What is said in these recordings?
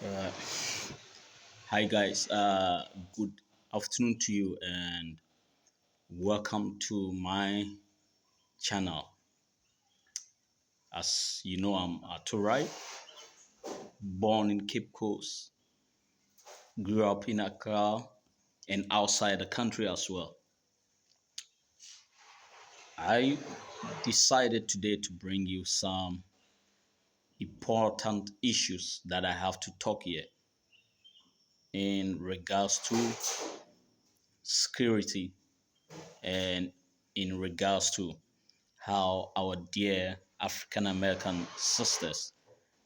Uh, Hi guys, good afternoon to you and welcome to my channel. As you know, I'm Aturai, born in Cape Coast, grew up in Accra and outside the country as well. I decided today to bring you some important issues that I have to talk here in regards to security and in regards to how our dear African American sisters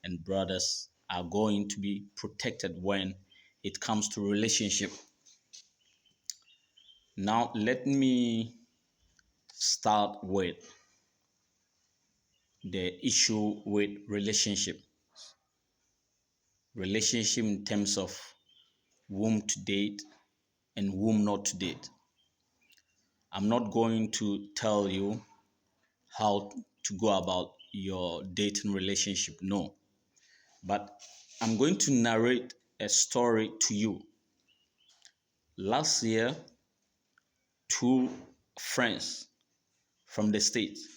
and brothers are going to be protected when it comes to relationship. Now let me start with the issue with relationship in terms of whom to date and whom not to date. I'm not going to tell you how to go about your dating relationship, no, but I'm going to narrate a story to you. Last year, two friends from the States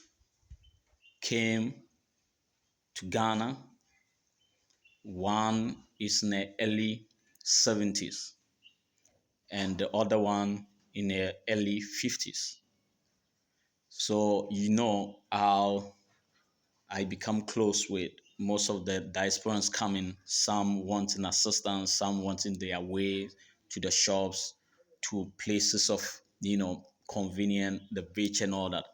came to Ghana. One is in the early 70s and the other one in the early 50s. So you know how I become close with most of the diasporans coming, some wanting assistance, some wanting their way to the shops, to places of, convenient, the beach and all that.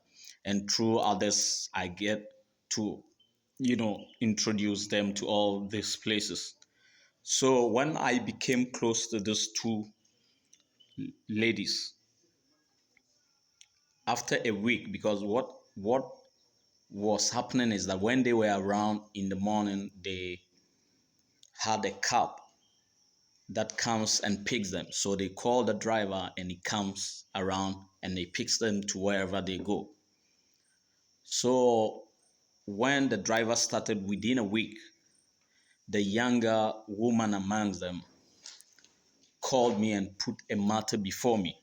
And through others, I get to, introduce them to all these places. So when I became close to these two ladies, after a week, because what was happening is that when they were around in the morning, they had a cab that comes and picks them. So they call the driver and he comes around and he picks them to wherever they go. So when the driver started within a week, the younger woman amongst them called me and put a matter before me.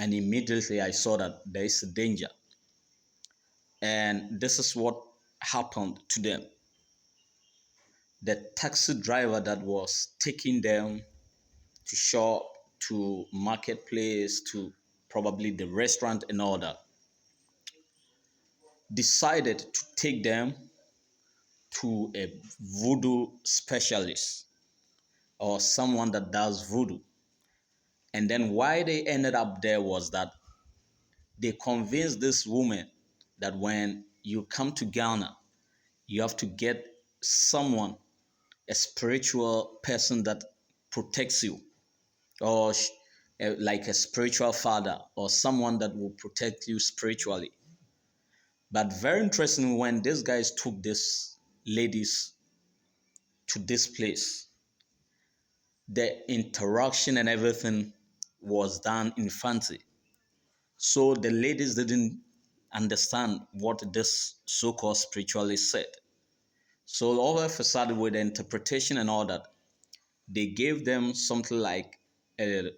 And immediately I saw that there is a danger. And this is what happened to them. The taxi driver that was taking them to shop, to marketplace, to probably the restaurant and all that, decided to take them to a voodoo specialist or someone that does voodoo. And then why they ended up there was that they convinced this woman that when you come to Ghana, you have to get someone, a spiritual person that protects you, or like a spiritual father or someone that will protect you spiritually. But very interesting, when these guys took these ladies to this place, the interaction and everything was done in fancy. So the ladies didn't understand what this so-called spiritualist said. So all of a sudden, with the interpretation and all that, they gave them something like a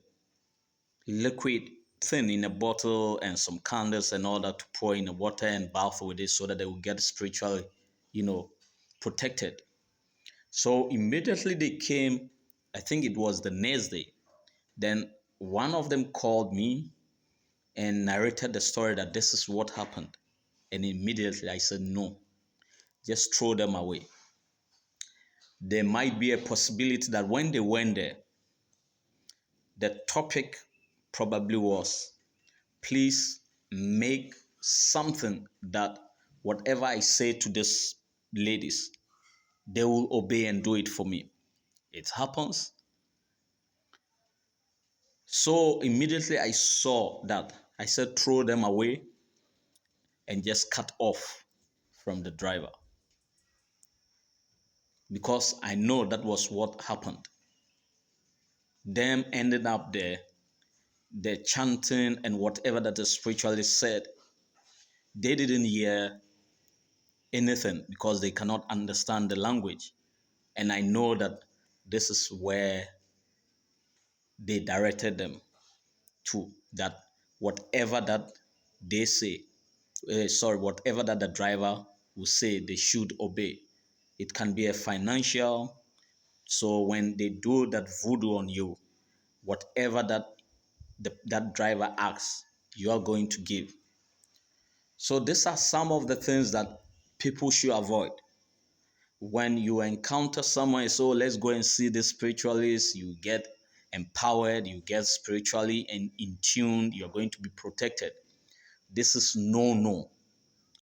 liquid thing in a bottle and some candles and all that to pour in the water and bath with it so that they will get spiritually, you know, protected. So immediately they came, I think it was the next day. Then one of them called me and narrated the story that this is what happened. And immediately I said, no, just throw them away. There might be a possibility that when they went there, the topic probably was, please make something that whatever I say to these ladies, they will obey and do it for me. It happens. So immediately I saw that. I said, throw them away and just cut off from the driver because I know that was what happened. Them ended up there, the chanting and whatever that the spiritualist said, they didn't hear anything because they cannot understand the language. And I know that this is where they directed them to, that whatever that they say, whatever that the driver will say, they should obey. It can be a financial. So when they do that voodoo on you, whatever that driver asks, you are going to give. So these are some of the things that people should avoid. When you encounter someone, so let's go and see this spiritualist, you get empowered, you get spiritually and in tune, you're going to be protected. This is no.